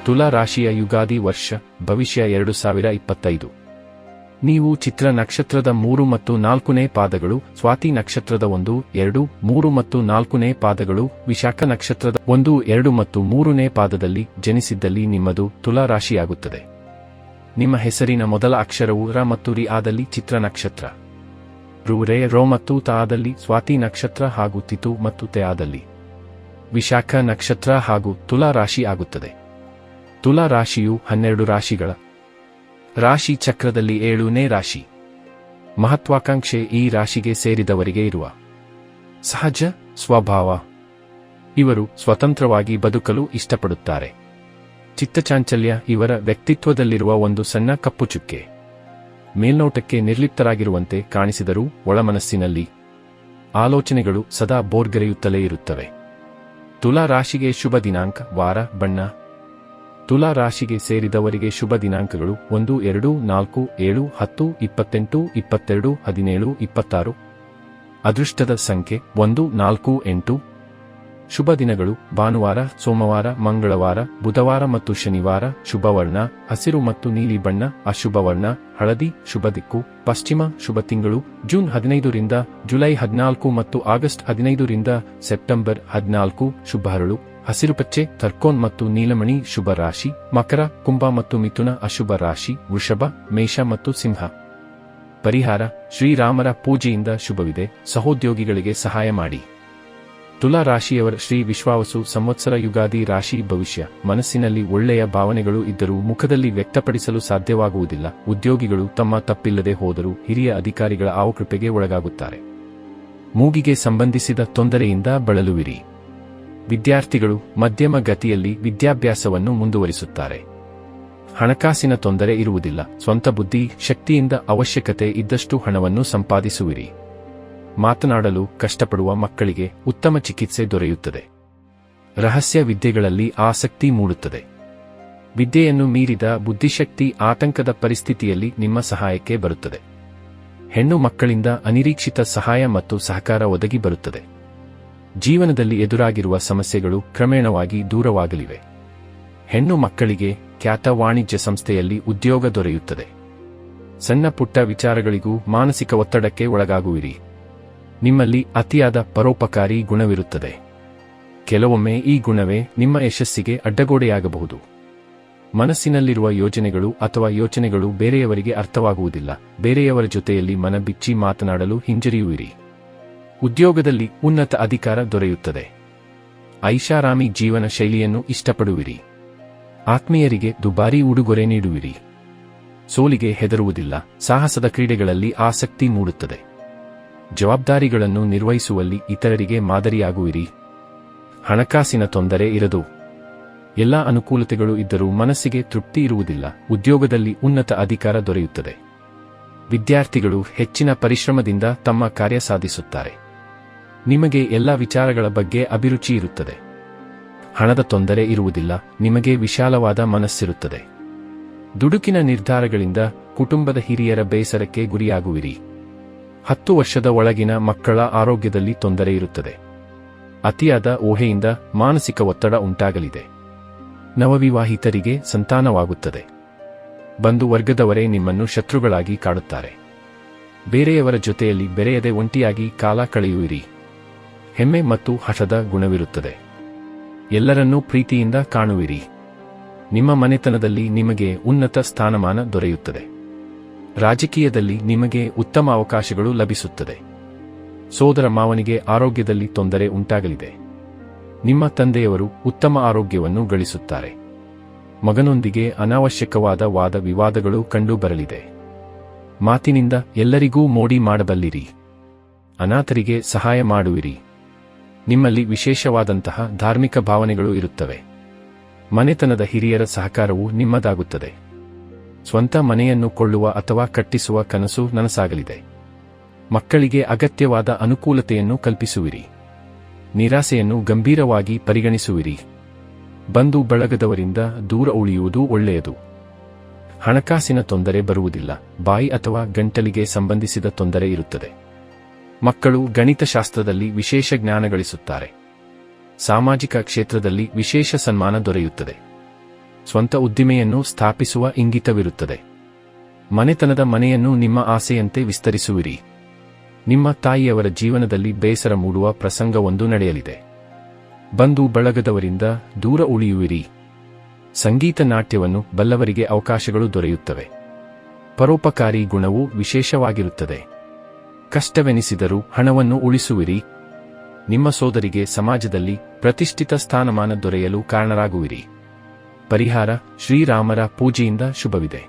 ತುಲಾ ರಾಶಿಯ ಯುಗಾದಿ ವರ್ಷ ಭವಿಷ್ಯ 2025. ನೀವು ಚಿತ್ರ ನಕ್ಷತ್ರದ 3 ಮತ್ತು 4ನೇ ಪಾದಗಳು, ಸ್ವಾತಿ ನಕ್ಷತ್ರದ 1, 2, 3 ಮತ್ತು 4ನೇ ಪಾದಗಳು, ವಿಶಾಖ ನಕ್ಷತ್ರದ 1, 2 ಮತ್ತು 3ನೇ ಪಾದದಲ್ಲಿ ಜನಿಸಿದ್ದಲ್ಲಿ ನಿಮ್ಮದು ತುಲಾ ರಾಶಿಯಾಗುತ್ತದೆ. ನಿಮ್ಮ ಹೆಸರಿನ ಮೊದಲ ಅಕ್ಷರವು ರ ಮತ್ತು ರಿ ಆದಲ್ಲಿ ಚಿತ್ರ ನಕ್ಷತ್ರ, ರು ರೇ ರೋ ಮತ್ತು ತ ಆದಲ್ಲಿ ಸ್ವಾತಿ ನಕ್ಷತ್ರ ಹಾಗೂ ತಿತು ಮತ್ತು ತೆ ಆದಲ್ಲಿ ವಿಶಾಖ ನಕ್ಷತ್ರ ಹಾಗೂ ತುಲಾ ರಾಶಿ ಆಗುತ್ತದೆ. ತುಲಾ ರಾಶಿಯು 12 ರಾಶಿಗಳ ರಾಶಿ ಚಕ್ರದಲ್ಲಿ 7ನೇ ರಾಶಿ. ಮಹತ್ವಾಕಾಂಕ್ಷೆ ಈ ರಾಶಿಗೆ ಸೇರಿದವರಿಗೆ ಇರುವ ಸಹಜ ಸ್ವಭಾವ. ಇವರು ಸ್ವತಂತ್ರವಾಗಿ ಬದುಕಲು ಇಷ್ಟಪಡುತ್ತಾರೆ. ಚಿತ್ತಚಾಂಚಲ್ಯ ಇವರ ವ್ಯಕ್ತಿತ್ವದಲ್ಲಿರುವ ಒಂದು ಸಣ್ಣ ಕಪ್ಪು ಚುಕ್ಕೆ. ಮೇಲ್ನೋಟಕ್ಕೆ ನಿರ್ಲಿಪ್ತರಾಗಿರುವಂತೆ ಕಾಣಿಸಿದರೂ ಒಳಮನಸ್ಸಿನಲ್ಲಿ ಆಲೋಚನೆಗಳು ಸದಾ ಬೋರ್ಗರೆಯುತ್ತಲೇ ಇರುತ್ತವೆ. ತುಲಾ ರಾಶಿಗೆ ಶುಭ ದಿನಾಂಕ, ವಾರ, ಬಣ್ಣ. ತುಲಾ ರಾಶಿಗೆ ಸೇರಿದವರಿಗೆ ಶುಭ ದಿನಾಂಕಗಳು 1, 2, 4, 7, 10, 28, 22, 17, 26. ಅದೃಷ್ಟದ ಸಂಖ್ಯೆ 1, 4, 8. ಶುಭ ದಿನಗಳು ಭಾನುವಾರ, ಸೋಮವಾರ, ಮಂಗಳವಾರ, ಬುಧವಾರ ಮತ್ತು ಶನಿವಾರ. ಶುಭವರ್ಣ ಹಸಿರು ಮತ್ತು ನೀಲಿ ಬಣ್ಣ. ಅಶುಭ ವರ್ಣ ಹಳದಿ. ಶುಭ ದಿಕ್ಕು ಪಶ್ಚಿಮ. ಶುಭ ತಿಂಗಳು ಜೂನ್ 15 ರಿಂದ ಜುಲೈ 14 ಮತ್ತು ಆಗಸ್ಟ್ 15 ರಿಂದ ಸೆಪ್ಟೆಂಬರ್ 14. ಶುಭ ಹರಳು ಹಸಿರುಪಚ್ಚೆ, ಟರ್ಕೋನ್ ಮತ್ತು ನೀಲಮಣಿ. ಶುಭ ರಾಶಿ ಮಕರ, ಕುಂಭ ಮತ್ತು ಮಿಥುನ. ಅಶುಭ ರಾಶಿ ವೃಷಭ, ಮೇಷ ಮತ್ತು ಸಿಂಹ. ಪರಿಹಾರ ಶ್ರೀರಾಮರ ಪೂಜೆಯಿಂದ ಶುಭವಿದೆ. ಸಹೋದ್ಯೋಗಿಗಳಿಗೆ ಸಹಾಯ ಮಾಡಿ. ತುಲಾ ರಾಶಿಯವರ ಶ್ರೀ ವಿಶ್ವಾವಸು ಸಂವತ್ಸರ ಯುಗಾದಿ ರಾಶಿ ಭವಿಷ್ಯ. ಮನಸ್ಸಿನಲ್ಲಿ ಒಳ್ಳೆಯ ಭಾವನೆಗಳು ಇದ್ದರೂ ಮುಖದಲ್ಲಿ ವ್ಯಕ್ತಪಡಿಸಲು ಸಾಧ್ಯವಾಗುವುದಿಲ್ಲ. ಉದ್ಯೋಗಿಗಳು ತಮ್ಮ ತಪ್ಪಿಲ್ಲದೆ ಹೋದರೂ ಹಿರಿಯ ಅಧಿಕಾರಿಗಳ ಆವಕೃಪೆಗೆ ಒಳಗಾಗುತ್ತಾರೆ. ಮೂಗಿಗೆ ಸಂಬಂಧಿಸಿದ ತೊಂದರೆಯಿಂದ ಬಳಲುವಿರಿ. ವಿದ್ಯಾರ್ಥಿಗಳು ಮಧ್ಯಮ ಗತಿಯಲ್ಲಿ ವಿದ್ಯಾಭ್ಯಾಸವನ್ನು ಮುಂದುವರಿಸುತ್ತಾರೆ. ಹಣಕಾಸಿನ ತೊಂದರೆ ಇರುವುದಿಲ್ಲ. ಸ್ವಂತ ಬುದ್ಧಿ ಶಕ್ತಿಯಿಂದ ಅವಶ್ಯಕತೆ ಇದ್ದಷ್ಟು ಹಣವನ್ನು ಸಂಪಾದಿಸುವಿರಿ. ಮಾತನಾಡಲು ಕಷ್ಟಪಡುವ ಮಕ್ಕಳಿಗೆ ಉತ್ತಮ ಚಿಕಿತ್ಸೆ ದೊರೆಯುತ್ತದೆ. ರಹಸ್ಯ ವಿದ್ಯೆಗಳಲ್ಲಿ ಆಸಕ್ತಿ ಮೂಡುತ್ತದೆ. ವಿದ್ಯೆಯನ್ನು ಮೀರಿದ ಬುದ್ಧಿಶಕ್ತಿ ಆತಂಕದ ಪರಿಸ್ಥಿತಿಯಲ್ಲಿ ನಿಮ್ಮ ಸಹಾಯಕ್ಕೆ ಬರುತ್ತದೆ. ಹೆಣ್ಣು ಮಕ್ಕಳಿಂದ ಅನಿರೀಕ್ಷಿತ ಸಹಾಯ ಮತ್ತು ಸಹಕಾರ ಒದಗಿ ಬರುತ್ತದೆ. ಜೀವನದಲ್ಲಿ ಎದುರಾಗಿರುವ ಸಮಸ್ಯೆಗಳು ಕ್ರಮೇಣವಾಗಿ ದೂರವಾಗಲಿವೆ. ಹೆಣ್ಣು ಮಕ್ಕಳಿಗೆ ಖ್ಯಾತ ವಾಣಿಜ್ಯ ಸಂಸ್ಥೆಯಲ್ಲಿ ಉದ್ಯೋಗ ದೊರೆಯುತ್ತದೆ. ಸಣ್ಣ ಪುಟ್ಟ ವಿಚಾರಗಳಿಗೂ ಮಾನಸಿಕ ಒತ್ತಡಕ್ಕೆ ಒಳಗಾಗುವಿರಿ. ನಿಮ್ಮಲ್ಲಿ ಅತಿಯಾದ ಪರೋಪಕಾರಿ ಗುಣವಿರುತ್ತದೆ. ಕೆಲವೊಮ್ಮೆ ಈ ಗುಣವೇ ನಿಮ್ಮ ಯಶಸ್ಸಿಗೆ ಅಡ್ಡಗೋಡೆಯಾಗಬಹುದು. ಮನಸ್ಸಿನಲ್ಲಿರುವ ಯೋಜನೆಗಳು ಅಥವಾ ಯೋಚನೆಗಳು ಬೇರೆಯವರಿಗೆ ಅರ್ಥವಾಗುವುದಿಲ್ಲ. ಬೇರೆಯವರ ಜೊತೆಯಲ್ಲಿ ಮನಬಿಚ್ಚಿ ಮಾತನಾಡಲು ಹಿಂಜರಿಯುವಿರಿ. ಉದ್ಯೋಗದಲ್ಲಿ ಉನ್ನತ ಅಧಿಕಾರ ದೊರೆಯುತ್ತದೆ. ಐಷಾರಾಮಿ ಜೀವನ ಶೈಲಿಯನ್ನು ಇಷ್ಟಪಡುವಿರಿ. ಆತ್ಮೀಯರಿಗೆ ದುಬಾರಿ ಉಡುಗೊರೆ ನೀಡುವಿರಿ. ಸೋಲಿಗೆ ಹೆದರುವುದಿಲ್ಲ. ಸಾಹಸದ ಕ್ರೀಡೆಗಳಲ್ಲಿ ಆಸಕ್ತಿ ಮೂಡುತ್ತದೆ. ಜವಾಬ್ದಾರಿಗಳನ್ನು ನಿರ್ವಹಿಸುವಲ್ಲಿ ಇತರರಿಗೆ ಮಾದರಿಯಾಗುವಿರಿ. ಹಣಕಾಸಿನ ತೊಂದರೆ ಇರದು. ಎಲ್ಲಾ ಅನುಕೂಲತೆಗಳು ಇದ್ದರೂ ಮನಸ್ಸಿಗೆ ತೃಪ್ತಿ ಇರುವುದಿಲ್ಲ. ಉದ್ಯೋಗದಲ್ಲಿ ಉನ್ನತ ಅಧಿಕಾರ ದೊರೆಯುತ್ತದೆ. ವಿದ್ಯಾರ್ಥಿಗಳು ಹೆಚ್ಚಿನ ಪರಿಶ್ರಮದಿಂದ ತಮ್ಮ ಕಾರ್ಯ ಸಾಧಿಸುತ್ತಾರೆ. ನಿಮಗೆ ಎಲ್ಲ ವಿಚಾರಗಳ ಬಗ್ಗೆ ಅಭಿರುಚಿ ಇರುತ್ತದೆ. ಹಣದ ತೊಂದರೆ ಇರುವುದಿಲ್ಲ. ನಿಮಗೆ ವಿಶಾಲವಾದ ಮನಸ್ಸಿರುತ್ತದೆ. ದುಡುಕಿನ ನಿರ್ಧಾರಗಳಿಂದ ಕುಟುಂಬದ ಹಿರಿಯರ ಬೇಸರಕ್ಕೆ ಗುರಿಯಾಗುವಿರಿ. 10 ವರ್ಷದ ಒಳಗಿನ ಮಕ್ಕಳ ಆರೋಗ್ಯದಲ್ಲಿ ತೊಂದರೆ ಇರುತ್ತದೆ. ಅತಿಯಾದ ಊಹೆಯಿಂದ ಮಾನಸಿಕ ಒತ್ತಡ ಉಂಟಾಗಲಿದೆ. ನವವಿವಾಹಿತರಿಗೆ ಸಂತಾನವಾಗುತ್ತದೆ. ಬಂಧು ವರ್ಗದವರೇ ನಿಮ್ಮನ್ನು ಶತ್ರುಗಳಾಗಿ ಕಾಡುತ್ತಾರೆ. ಬೇರೆಯವರ ಜೊತೆಯಲ್ಲಿ ಬೆರೆಯದೆ ಒಂಟಿಯಾಗಿ ಕಾಲ ಕಳೆಯುವಿರಿ. ಹೆಮ್ಮೆ ಮತ್ತು ಹಠದ ಗುಣವಿರುತ್ತದೆ. ಎಲ್ಲರನ್ನೂ ಪ್ರೀತಿಯಿಂದ ಕಾಣುವಿರಿ. ನಿಮ್ಮ ಮನೆತನದಲ್ಲಿ ನಿಮಗೆ ಉನ್ನತ ಸ್ಥಾನಮಾನ ದೊರೆಯುತ್ತದೆ. ರಾಜಕೀಯದಲ್ಲಿ ನಿಮಗೆ ಉತ್ತಮ ಅವಕಾಶಗಳು ಲಭಿಸುತ್ತದೆ. ಸೋದರ ಮಾವನಿಗೆ ಆರೋಗ್ಯದಲ್ಲಿ ತೊಂದರೆ ಉಂಟಾಗಲಿದೆ. ನಿಮ್ಮ ತಂದೆಯವರು ಉತ್ತಮ ಆರೋಗ್ಯವನ್ನು ಗಳಿಸುತ್ತಾರೆ. ಮಗನೊಂದಿಗೆ ಅನಾವಶ್ಯಕವಾದ ವಾದ ವಿವಾದಗಳು ಕಂಡುಬರಲಿದೆ. ಮಾತಿನಿಂದ ಎಲ್ಲರಿಗೂ ಮೋಡಿ ಮಾಡಬಲ್ಲಿರಿ. ಅನಾಥರಿಗೆ ಸಹಾಯ ಮಾಡುವಿರಿ. ನಿಮ್ಮಲ್ಲಿ ವಿಶೇಷವಾದಂತಹ ಧಾರ್ಮಿಕ ಭಾವನೆಗಳು ಇರುತ್ತವೆ. ಮನೆತನದ ಹಿರಿಯರ ಸಹಕಾರವು ನಿಮ್ಮದಾಗುತ್ತದೆ. ಸ್ವಂತ ಮನೆಯನ್ನು ಕೊಳ್ಳುವ ಅಥವಾ ಕಟ್ಟಿಸುವ ಕನಸು ನನಸಾಗಲಿದೆ. ಮಕ್ಕಳಿಗೆ ಅಗತ್ಯವಾದ ಅನುಕೂಲತೆಯನ್ನು ಕಲ್ಪಿಸುವಿರಿ. ನಿರಾಸೆಯನ್ನು ಗಂಭೀರವಾಗಿ ಪರಿಗಣಿಸುವಿರಿ. ಬಂಧು ಬಳಗದವರಿಂದ ದೂರ ಉಳಿಯುವುದು ಒಳ್ಳೆಯದು. ಹಣಕಾಸಿನ ತೊಂದರೆ ಬರುವುದಿಲ್ಲ. ಬಾಯಿ ಅಥವಾ ಗಂಟಲಿಗೆ ಸಂಬಂಧಿಸಿದ ತೊಂದರೆ ಇರುತ್ತದೆ. ಮಕ್ಕಳು ಗಣಿತಶಾಸ್ತ್ರದಲ್ಲಿ ವಿಶೇಷ ಜ್ಞಾನ ಗಳಿಸುತ್ತಾರೆ. ಸಾಮಾಜಿಕ ಕ್ಷೇತ್ರದಲ್ಲಿ ವಿಶೇಷ ಸನ್ಮಾನ ದೊರೆಯುತ್ತದೆ. ಸ್ವಂತ ಉದ್ದಿಮೆಯನ್ನು ಸ್ಥಾಪಿಸುವ ಇಂಗಿತವಿರುತ್ತದೆ. ಮನೆತನದ ಮನೆಯನ್ನು ನಿಮ್ಮ ಆಸೆಯಂತೆ ವಿಸ್ತರಿಸುವಿರಿ. ನಿಮ್ಮ ತಾಯಿಯವರ ಜೀವನದಲ್ಲಿ ಬೇಸರ ಮೂಡುವ ಪ್ರಸಂಗವೊಂದು ನಡೆಯಲಿದೆ. ಬಂಧು ಬಳಗದವರಿಂದ ದೂರ ಉಳಿಯುವಿರಿ. ಸಂಗೀತ ನಾಟ್ಯವನ್ನು ಬಲ್ಲವರಿಗೆ ಅವಕಾಶಗಳು ದೊರೆಯುತ್ತವೆ. ಪರೋಪಕಾರಿ ಗುಣವು ವಿಶೇಷವಾಗಿರುತ್ತದೆ. ಕಷ್ಟವೆನಿಸಿದರೂ ಹಣವನ್ನು ಉಳಿಸುವಿರಿ. ನಿಮ್ಮ ಸೋದರಿಗೆ ಸಮಾಜದಲ್ಲಿ ಪ್ರತಿಷ್ಠಿತ ಸ್ಥಾನಮಾನ ದೊರೆಯಲು ಕಾರಣರಾಗುವಿರಿ. ಪರಿಹಾರ: ಶ್ರೀರಾಮರ ಪೂಜೆಯಿಂದ ಶುಭವಿದೆ.